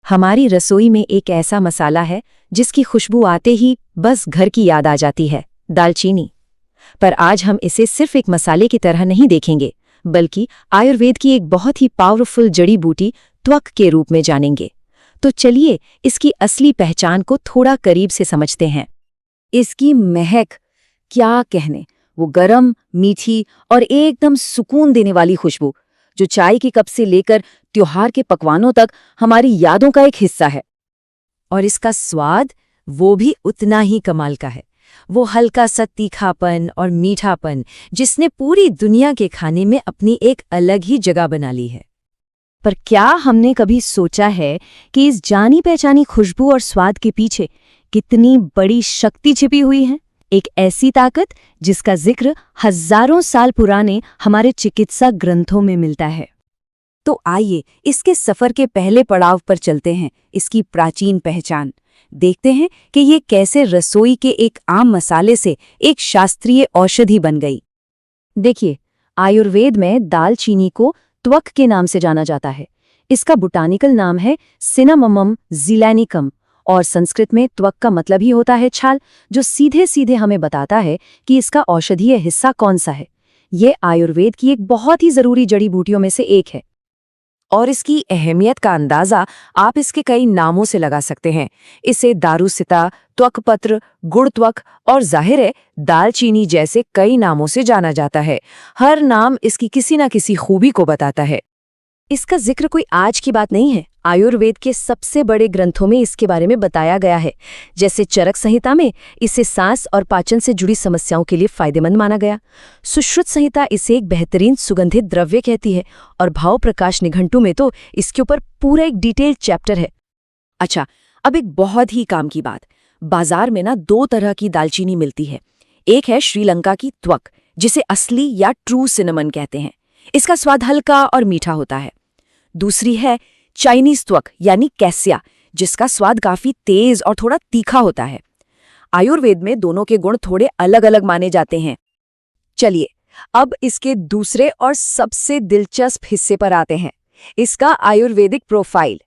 हमारी रसोई में एक ऐसा मसाला है जिसकी खुशबू आते ही बस घर की याद आ जाती है, दालचीनी। पर आज हम इसे सिर्फ एक मसाले की तरह नहीं देखेंगे, बल्कि आयुर्वेद की एक बहुत ही पावरफुल जड़ी बूटी त्वक के रूप में जानेंगे। तो चलिए इसकी असली पहचान को थोड़ा करीब से समझते हैं। इसकी महक, क्या कहने, वो गरम, मीठी और एकदम सुकून देने वाली खुशबू जो चाय की कप से लेकर त्योहार के पकवानों तक हमारी यादों का एक हिस्सा है। और इसका स्वाद वो भी उतना ही कमाल का है। वो हल्का सा तीखापन और मीठापन जिसने पूरी दुनिया के खाने में अपनी एक अलग ही जगह बना ली है। पर क्या हमने कभी सोचा है कि इस जानी पहचानी खुशबू और स्वाद के पीछे कितनी बड़ी शक्ति छिपी हुई है? एक ऐसी ताकत जिसका जिक्र हजारों साल पुराने हमारे चिकित्सा ग्रंथों में मिलता है। तो आइए इसके सफर के पहले पड़ाव पर चलते हैं, इसकी प्राचीन पहचान। देखते हैं कि ये कैसे रसोई के एक आम मसाले से एक शास्त्रीय औषधि बन गई। देखिए, आयुर्वेद में दालचीनी को त्वक के नाम से जाना जाता है। इसका बोटानिकल नाम है सिनामोमम ज़िलैनिकम और संस्कृत में त्वक का मतलब ही होता है छाल, जो सीधे सीधे हमें बताता है कि इसका औषधीय हिस्सा कौन सा है। ये आयुर्वेद की एक बहुत ही जरूरी जड़ी बूटियों में से एक है। और इसकी अहमियत का अंदाजा आप इसके कई नामों से लगा सकते हैं। इसे दारूसिता, त्वकपत्र, गुड़ त्वक और जाहिर है दालचीनी जैसे कई नामों से जाना जाता है। हर नाम इसकी किसी न किसी खूबी को बताता है। इसका जिक्र कोई आज की बात नहीं है। आयुर्वेद के सबसे बड़े ग्रंथों में इसके बारे में बताया गया है। जैसे चरक संहिता में इसे सांस और पाचन से जुड़ी समस्याओं के लिए फायदेमंद माना गया। सुश्रुत संहिता इसे एक बेहतरीन सुगंधित द्रव्य कहती है और भाव प्रकाश निघंटु में तो इसके ऊपर पूरा एक डिटेल्ड चैप्टर है। अच्छा, अब एक बहुत ही काम की बात। बाजार में ना 2 तरह की दालचीनी मिलती है। एक है श्रीलंका की त्वक, जिसे असली या ट्रू सिनेमन कहते हैं। इसका स्वाद हल्का और मीठा होता है। दूसरी है चाइनीज त्वक यानी कैसिया, जिसका स्वाद काफी तेज और थोड़ा तीखा होता है। आयुर्वेद में दोनों के गुण थोड़े अलग अलग माने जाते हैं। चलिए अब इसके दूसरे और सबसे दिलचस्प हिस्से पर आते हैं, इसका आयुर्वेदिक प्रोफाइल।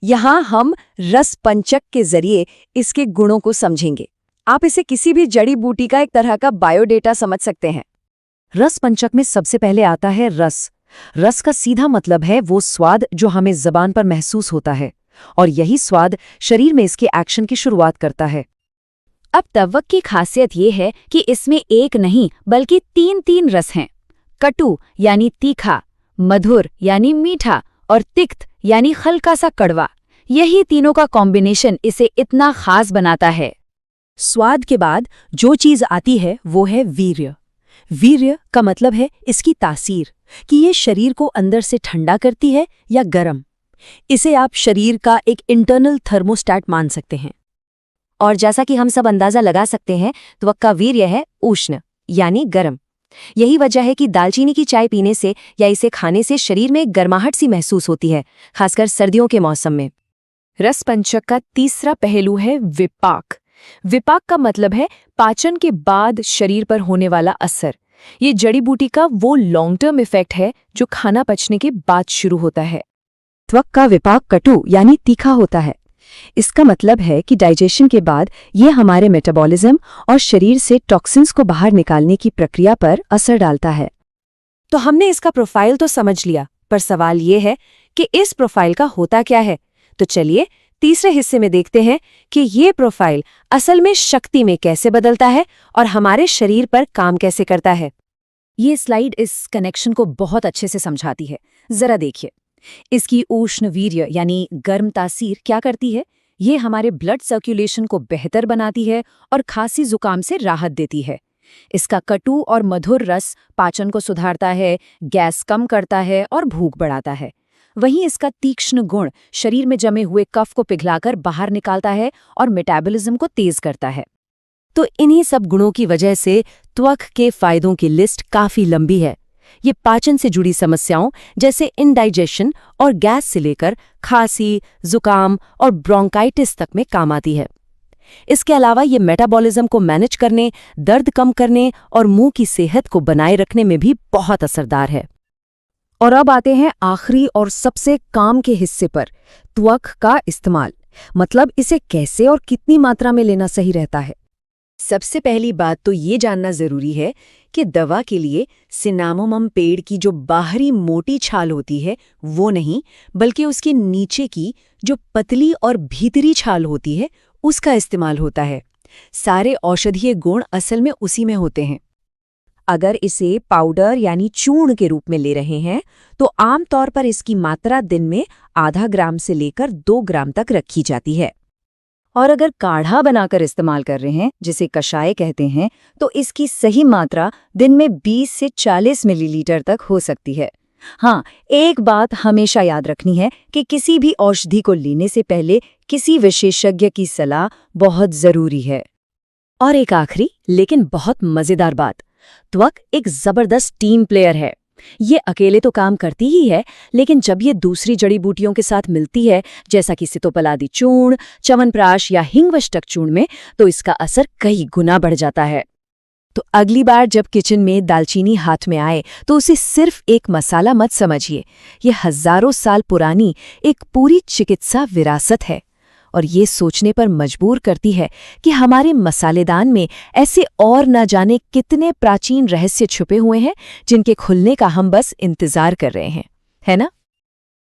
यहां हम रस पंचक के जरिए इसके गुणों को समझेंगे। आप इसे किसी भी जड़ी बूटी का एक तरह का बायोडेटा समझ सकते हैं। रस पंचक में सबसे पहले आता है रस। रस का सीधा मतलब है वो स्वाद जो हमें जबान पर महसूस होता है, और यही स्वाद शरीर में इसके एक्शन की शुरुआत करता है। अब त्वक की खासियत ये है कि इसमें एक नहीं बल्कि 3 रस हैं। कटु यानी तीखा, मधुर यानी मीठा और तिक्त यानी हल्का सा कड़वा। यही तीनों का कॉम्बिनेशन इसे इतना खास बनाता है। स्वाद के बाद जो चीज आती है वो है वीर्य। वीर्य का मतलब है इसकी तासीर, कि ये शरीर को अंदर से ठंडा करती है या गर्म। इसे आप शरीर का एक इंटरनल थर्मोस्टैट मान सकते हैं। और जैसा कि हम सब अंदाजा लगा सकते हैं, त्वक का वीर्य है उष्ण यानी गर्म। यही वजह है कि दालचीनी की चाय पीने से या इसे खाने से शरीर में एक गर्माहट सी महसूस होती है, खासकर सर्दियों के मौसम में। रस पंचक का तीसरा पहलू है विपाक। विपाक का मतलब है पाचन के बाद शरीर पर होने वाला असर। ये जड़ी बूटी का वो लॉन्ग टर्म इफेक्ट है जो खाना पचने के बाद शुरू होता है। त्वक का विपाक कटु यानी तीखा होता है। इसका मतलब है कि डाइजेशन के बाद ये हमारे मेटाबॉलिज्म और शरीर से टॉक्सिन्स को बाहर निकालने की प्रक्रिया पर असर डालता है। तो हमने इसका प्रोफाइल तो समझ लिया, पर सवाल ये है कि इस प्रोफाइल का होता क्या है। तो चलिए तीसरे हिस्से में देखते हैं कि ये प्रोफाइल असल में शक्ति में कैसे बदलता है और हमारे शरीर पर काम कैसे करता है। ये स्लाइड इस कनेक्शन को बहुत अच्छे से समझाती है। जरा देखिए, इसकी उष्ण वीर्य यानी गर्म तासीर क्या करती है। ये हमारे ब्लड सर्कुलेशन को बेहतर बनाती है और खांसी जुकाम से राहत देती है। इसका कटु और मधुर रस पाचन को सुधारता है, गैस कम करता है और भूख बढ़ाता है। वहीं इसका तीक्ष्ण गुण शरीर में जमे हुए कफ को पिघलाकर बाहर निकालता है और मेटाबॉलिज्म को तेज करता है। तो इन्हीं सब गुणों की वजह से त्वक के फायदों की लिस्ट काफी लंबी है। ये पाचन से जुड़ी समस्याओं जैसे इंडाइजेशन और गैस से लेकर खांसी, जुकाम और ब्रोंकाइटिस तक में काम आती है। इसके अलावा ये मेटाबॉलिज्म को मैनेज करने, दर्द कम करने और मुंह की सेहत को बनाए रखने में भी बहुत असरदार है। और अब आते हैं आखिरी और सबसे काम के हिस्से पर, त्वक का इस्तेमाल, मतलब इसे कैसे और कितनी मात्रा में लेना सही रहता है? सबसे पहली बात तो ये जानना जरूरी है कि दवा के लिए सिनामोमम पेड़ की जो बाहरी मोटी छाल होती है वो नहीं, बल्कि उसके नीचे की जो पतली और भीतरी छाल होती है उसका इस्तेमाल होता है। सारे औषधीय गुण असल में उसी में होते हैं। अगर इसे पाउडर यानी चूर्ण के रूप में ले रहे हैं तो आमतौर पर इसकी मात्रा दिन में आधा ग्राम से लेकर 2 ग्राम तक रखी जाती है। और अगर काढ़ा बनाकर इस्तेमाल कर रहे हैं, जिसे कषाय कहते हैं, तो इसकी सही मात्रा दिन में 20 से 40 मिलीलीटर तक हो सकती है। हाँ, एक बात हमेशा याद रखनी है कि किसी भी औषधि को लेने से पहले किसी विशेषज्ञ की सलाह बहुत जरूरी है। और एक आखिरी लेकिन बहुत मजेदार बात, त्वक एक जबरदस्त टीम प्लेयर है। ये अकेले तो काम करती ही है, लेकिन जब ये दूसरी जड़ी बूटियों के साथ मिलती है, जैसा कि सितोपलादी चूर्ण, च्यवनप्राश या हिंगवष्टक चूर्ण में, तो इसका असर कई गुना बढ़ जाता है। तो अगली बार जब किचन में दालचीनी हाथ में आए तो उसे सिर्फ एक मसाला मत समझिए। ये हजारों साल पुरानी एक पूरी चिकित्सा विरासत है और ये सोचने पर मजबूर करती है कि हमारे मसालेदान में ऐसे और न जाने कितने प्राचीन रहस्य छुपे हुए हैं जिनके खुलने का हम बस इंतजार कर रहे हैं, है ना?